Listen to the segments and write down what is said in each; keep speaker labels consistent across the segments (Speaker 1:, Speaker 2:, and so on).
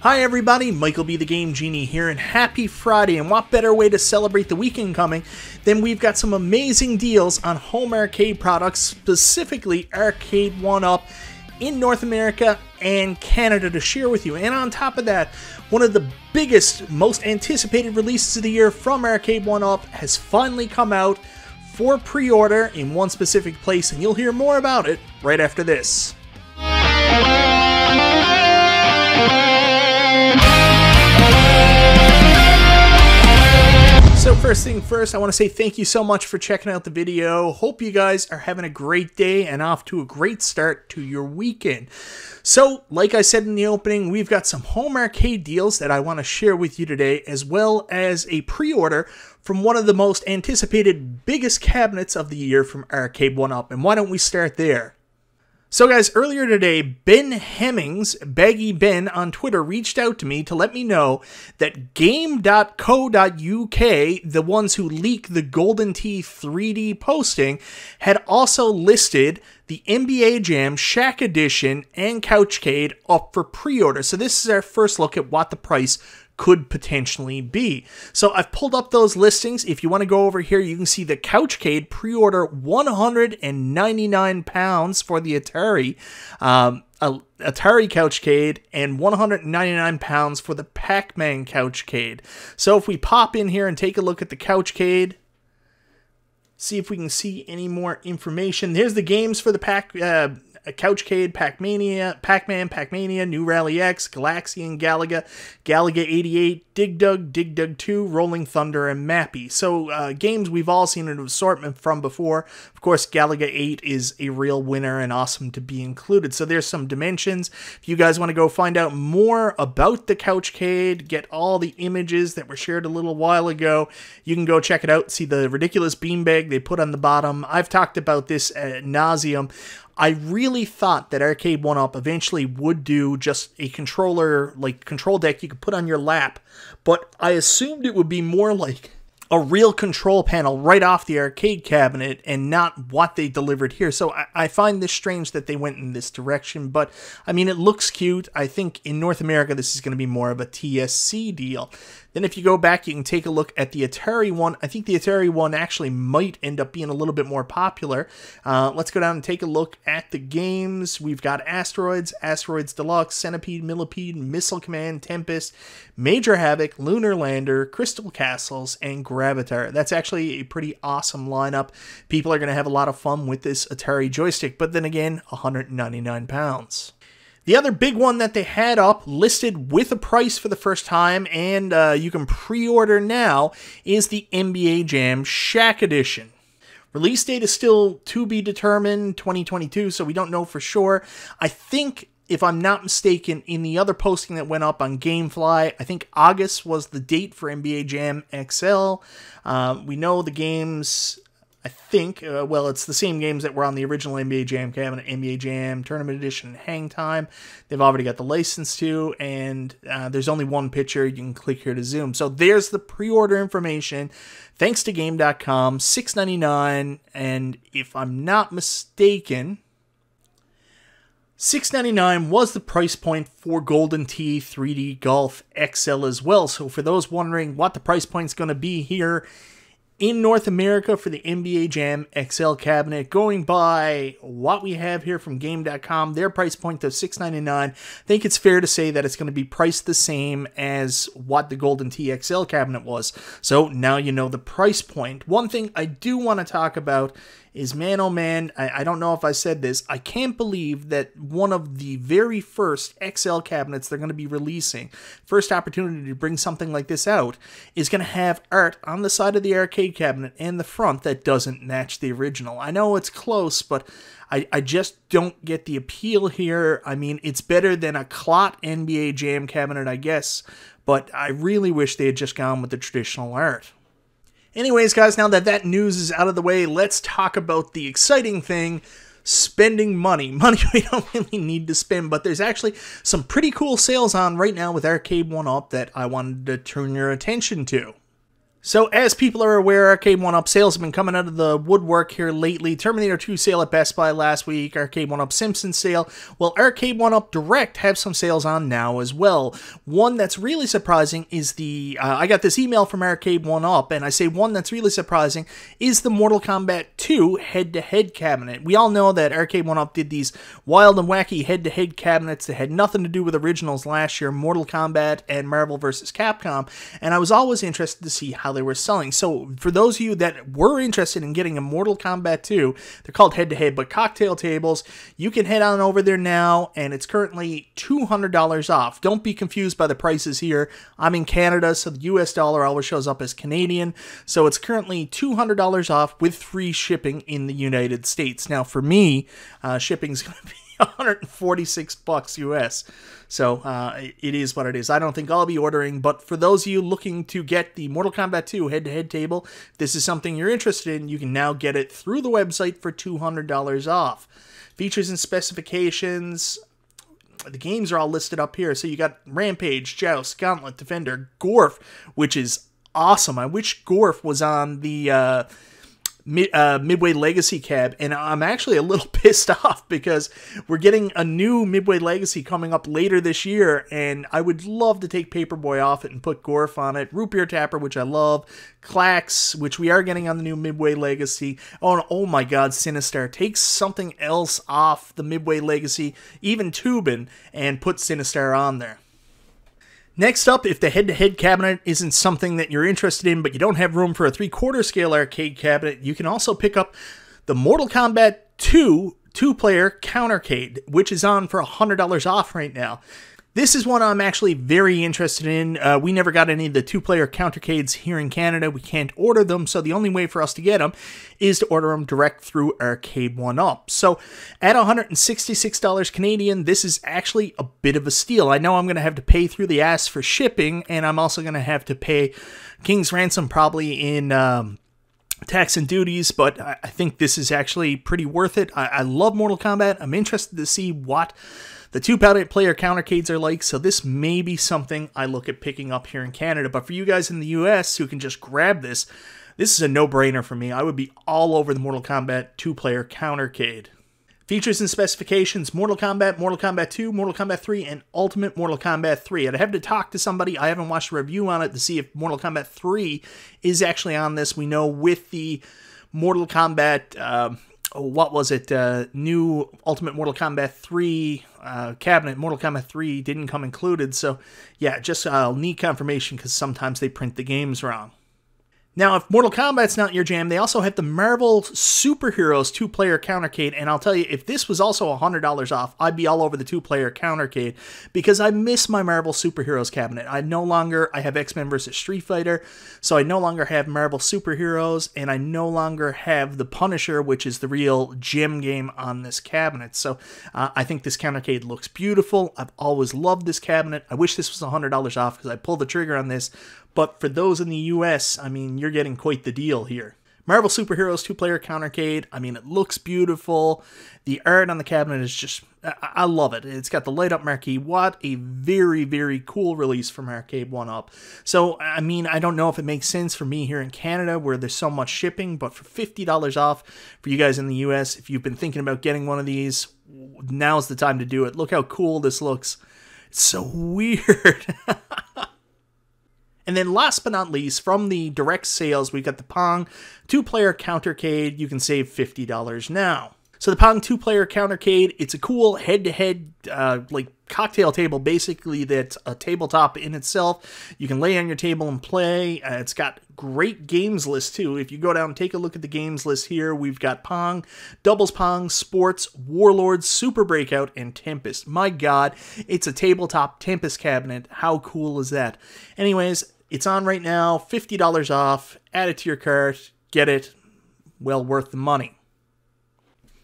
Speaker 1: Hi everybody, MichaelBtheGameGenie here, and happy Friday, and what better way to celebrate the weekend coming than we've got some amazing deals on home arcade products, specifically Arcade1Up in North America and Canada to share with you. And on top of that, one of the biggest, most anticipated releases of the year from Arcade1Up has finally come out for pre-order in one specific place, and you'll hear more about it right after this. So first thing first, I want to say thank you so much for checking out the video. Hope you guys are having a great day and off to a great start to your weekend. So, like I said in the opening, we've got some home arcade deals that I want to share with you today, as well as a pre-order from one of the most anticipated biggest cabinets of the year from Arcade1Up. And why don't we start there? So guys, earlier today, Ben Hemmings, Baggy Ben on Twitter, reached out to me to let me know that Game.co.uk, the ones who leak the Golden Tee 3D posting, had also listed the NBA Jam Shaq Edition and Couchcade up for pre-order. So this is our first look at what the price could potentially be. So I've pulled up those listings. If you want to go over here, you can see the Couchcade pre-order £199 for the Atari Couchcade, and £199 for the Pac-Man Couchcade. So if we pop in here and take a look at the Couchcade, see if we can see any more information. There's the games for the Couchcade, Pac-Mania, Pac-Man, Pac-Mania, New Rally X, Galaxian, Galaga, Galaga 88, Dig Dug 2, Rolling Thunder, and Mappy. So games we've all seen an assortment from before. Of course, Galaga 8 is a real winner and awesome to be included. So there's some dimensions. If you guys want to go find out more about the Couchcade, get all the images that were shared a little while ago, you can go check it out. See the ridiculous beanbag they put on the bottom. I've talked about this ad nauseum. I really thought that Arcade1Up eventually would do just a controller, like control deck you could put on your lap, but I assumed it would be more like a real control panel right off the arcade cabinet and not what they delivered here. So I find this strange that they went in this direction, but I mean, it looks cute. I think in North America, this is going to be more of a TSC deal. Then if you go back, you can take a look at the Atari one. I think the Atari one actually might end up being a little bit more popular. Let's go down and take a look at the games. We've got Asteroids, Asteroids Deluxe, Centipede, Millipede, Missile Command, Tempest, Major Havoc, Lunar Lander, Crystal Castles, and Gravatar. That's actually a pretty awesome lineup. People are going to have a lot of fun with this Atari joystick, but then again, £199. The other big one that they had up, listed with a price for the first time, and you can pre-order now, is the NBA Jam Shaq Edition. Release date is still to be determined, 2022, so we don't know for sure. I think, if I'm not mistaken, in the other posting that went up on Gamefly, I think August was the date for NBA Jam XL. We know the games, I think, well, it's the same games that were on the original NBA Jam cabinet, NBA Jam Tournament Edition, Hang Time. They've already got the license to, and there's only one picture. You can click here to zoom. So there's the pre-order information. Thanks to Game.com, $6.99, and if I'm not mistaken, $6.99 was the price point for Golden Tee 3D Golf XL as well. So for those wondering what the price point is going to be here in North America for the NBA Jam XL cabinet, going by what we have here from Game.com, their price point of $6.99, I think it's fair to say that it's going to be priced the same as what the Golden Tee XL cabinet was. So now you know the price point. One thing I do want to talk about is, man, oh man, I don't know if I said this, I can't believe that one of the very first XL cabinets they're going to be releasing, first opportunity to bring something like this out, is going to have art on the side of the arcade cabinet and the front that doesn't match the original. I know it's close, but I just don't get the appeal here. I mean, it's better than a clot NBA Jam cabinet, I guess, but I really wish they had just gone with the traditional art. Anyways, guys, now that that news is out of the way, let's talk about the exciting thing, spending money. Money we don't really need to spend, but there's actually some pretty cool sales on right now with Arcade1Up that I wanted to turn your attention to. So, as people are aware, Arcade1Up Sales have been coming out of the woodwork here lately. Terminator 2 sale at Best Buy last week, Arcade1Up Simpsons sale. Well, Arcade1Up Direct have some sales on now as well. One that's really surprising is the... I got this email from Arcade1Up, and I say one that's really surprising is the Mortal Kombat 2 head-to-head cabinet. We all know that Arcade1Up did these wild and wacky head-to-head cabinets that had nothing to do with originals last year, Mortal Kombat and Marvel vs. Capcom, and I was always interested to see how they were selling. So for those of you that were interested in getting a Mortal Kombat 2, they're called head-to-head, but cocktail tables, you can head on over there now, and it's currently $200 off. Don't be confused by the prices here. I'm in Canada, so the US dollar always shows up as Canadian, so it's currently $200 off with free shipping in the United States. Now for me, shipping's going to be $146 US. So it is what it is. I don't think I'll be ordering, but for those of you looking to get the Mortal Kombat 2 head-to-head table, if this is something you're interested in, you can now get it through the website for $200 off. Features and specifications, the games are all listed up here. So you got Rampage, Joust, Gauntlet, Defender, Gorf, which is awesome. I wish Gorf was on the Midway Legacy cab, and I'm actually a little pissed off because we're getting a new Midway Legacy coming up later this year, and I would love to take Paperboy off it and put Gorf on it. Root Beer Tapper, which I love. Clax, which we are getting on the new Midway Legacy. Oh my god, Sinistar. Take something else off the Midway Legacy, even Tubin, and put Sinistar on there. Next up, if the head-to-head cabinet isn't something that you're interested in, but you don't have room for a 3/4 scale arcade cabinet, you can also pick up the Mortal Kombat 2 two-player countercade, which is on for $100 off right now. This is one I'm actually very interested in. We never got any of the two-player countercades here in Canada. We can't order them, so the only way for us to get them is to order them direct through Arcade1Up. So at $166 Canadian, this is actually a bit of a steal. I know I'm going to have to pay through the ass for shipping, and I'm also going to have to pay King's Ransom probably in tax and duties, but I think this is actually pretty worth it. I love Mortal Kombat. I'm interested to see what the two-player countercades are like, so this may be something I look at picking up here in Canada. But for you guys in the US who can just grab this, this is a no-brainer for me. I would be all over the Mortal Kombat two-player countercade. Features and specifications: Mortal Kombat 2, Mortal Kombat 3, and Ultimate Mortal Kombat 3. I'd have to talk to somebody. I haven't watched a review on it to see if Mortal Kombat 3 is actually on this. We know with the Mortal Kombat... what was it? New Ultimate Mortal Kombat 3 cabinet, Mortal Kombat 3 didn't come included. So, yeah, just I'll need confirmation because sometimes they print the games wrong. Now, if Mortal Kombat's not your jam, they also have the Marvel Superheroes two-player countercade, and I'll tell you, if this was also $100 off, I'd be all over the two-player countercade, because I miss my Marvel Superheroes cabinet. I have X-Men vs. Street Fighter, so I no longer have Marvel Superheroes, and I no longer have the Punisher, which is the real gem game on this cabinet. So I think this countercade looks beautiful. I've always loved this cabinet. I wish this was $100 off, because I pulled the trigger on this. But for those in the US, I mean, you're getting quite the deal here. Marvel Superheroes two-player countercade, I mean, it looks beautiful. The art on the cabinet is just, I love it. It's got the light-up marquee. What a very, very cool release from Arcade1Up. So, I mean, I don't know if it makes sense for me here in Canada where there's so much shipping, but for $50 off for you guys in the US, if you've been thinking about getting one of these, now's the time to do it. Look how cool this looks. It's so weird. And then last but not least, from the direct sales, we got the Pong two-player countercade. You can save $50 now. So the Pong two-player countercade, it's a cool head-to-head like cocktail table, basically, that's a tabletop in itself. You can lay on your table and play. It's got great games list too. If you go down and take a look at the games list here, we've got Pong, Doubles Pong, Sports, Warlords, Super Breakout, and Tempest. My god, it's a tabletop Tempest cabinet. How cool is that? Anyways, it's on right now, $50 off. Add it to your cart. Get it. Well worth the money.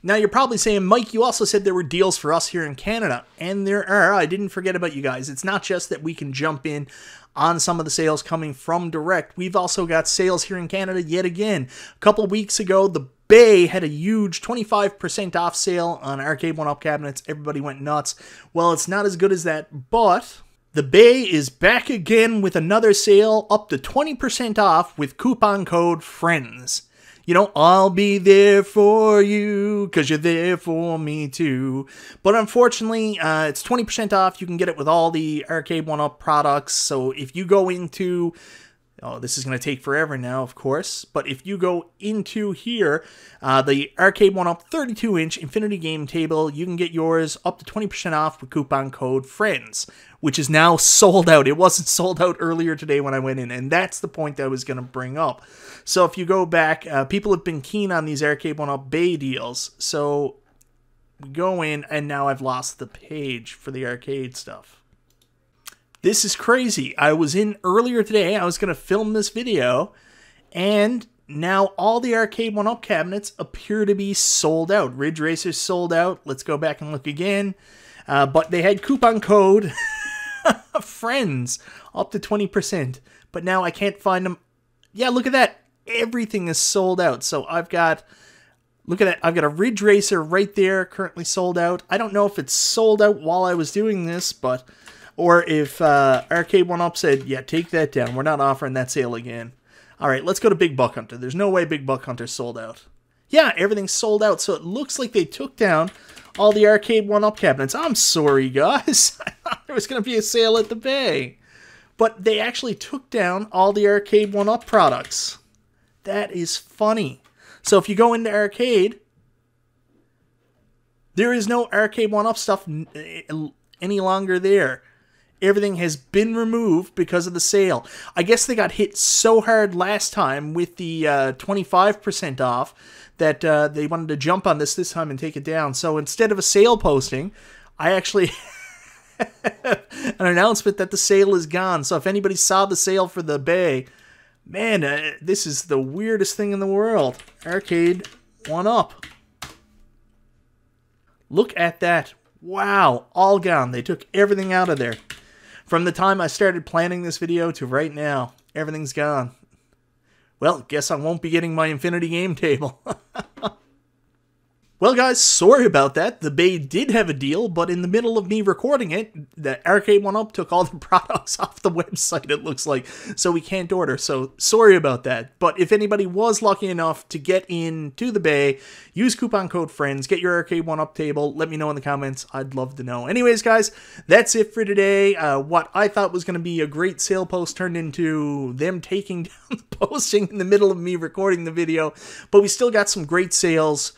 Speaker 1: Now you're probably saying, Mike, you also said there were deals for us here in Canada. And there are. I didn't forget about you guys. It's not just that we can jump in on some of the sales coming from direct. We've also got sales here in Canada yet again. A couple weeks ago, the Bay had a huge 25% off sale on Arcade1Up cabinets. Everybody went nuts. Well, it's not as good as that, but The Bay is back again with another sale up to 20% off with coupon code FRIENDS. You know, I'll be there for you because you're there for me too. But unfortunately, it's 20% off. You can get it with all the Arcade1Up products. So if you go into... Oh, this is going to take forever now, of course. But if you go into here, the Arcade1Up 32-inch Infinity Game Table, you can get yours up to 20% off with coupon code FRIENDS, which is now sold out. It wasn't sold out earlier today when I went in, and that's the point that I was going to bring up. So if you go back, people have been keen on these Arcade1Up Bay deals. So we go in, and now I've lost the page for the arcade stuff. This is crazy. I was in earlier today. I was going to film this video, and now all the Arcade1Up cabinets appear to be sold out. Ridge Racer's sold out. Let's go back and look again. But they had coupon code FRIENDS up to 20%. But now I can't find them. Yeah, look at that. Everything is sold out. So I've got... Look at that. I've got a Ridge Racer right there, currently sold out. I don't know if it's sold out while I was doing this, but... Or if Arcade1Up said, yeah, take that down. We're not offering that sale again. All right, let's go to Big Buck Hunter. There's no way Big Buck Hunter's sold out. Yeah, everything's sold out. So it looks like they took down all the Arcade1Up cabinets. I'm sorry, guys. I thought there was going to be a sale at the Bay. But they actually took down all the Arcade1Up products. That is funny. So if you go into Arcade, there is no Arcade1Up stuff any longer there. Everything has been removed because of the sale. I guess they got hit so hard last time with the 25% off that they wanted to jump on this time and take it down. So instead of a sale posting, I actually have an announcement that the sale is gone. So if anybody saw the sale for the Bay, man, this is the weirdest thing in the world. Arcade1Up. Look at that. Wow, all gone. They took everything out of there. From the time I started planning this video to right now, everything's gone. Well, guess I won't be getting my Infinity Game Table. Well, guys, sorry about that. The Bay did have a deal, but in the middle of me recording it, the Arcade1Up took all the products off the website, it looks like, so we can't order. So, sorry about that. But if anybody was lucky enough to get into the Bay, use coupon code FRIENDS, get your Arcade1Up table, let me know in the comments. I'd love to know. Anyways, guys, that's it for today. What I thought was going to be a great sale post turned into them taking down the posting in the middle of me recording the video, but we still got some great sales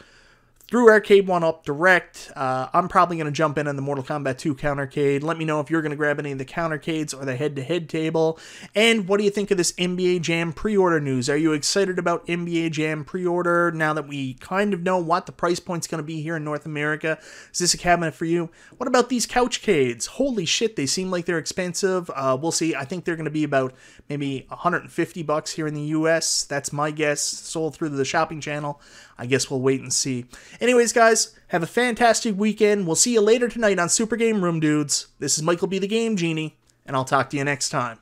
Speaker 1: through Arcade1Up Direct. I'm probably going to jump in on the Mortal Kombat 2 countercade. Let me know if you're going to grab any of the countercades or the head-to-head table. And what do you think of this NBA Jam pre-order news? Are you excited about NBA Jam pre-order now that we kind of know what the price point's going to be here in North America? Is this a cabinet for you? What about these couchcades? Holy shit, they seem like they're expensive. We'll see. I think they're going to be about maybe $150 here in the US. That's my guess. Sold through the shopping channel. I guess we'll wait and see. Anyways, guys, have a fantastic weekend. We'll see you later tonight on Super Game Room, dudes. This is Michael B. the Game Genie, and I'll talk to you next time.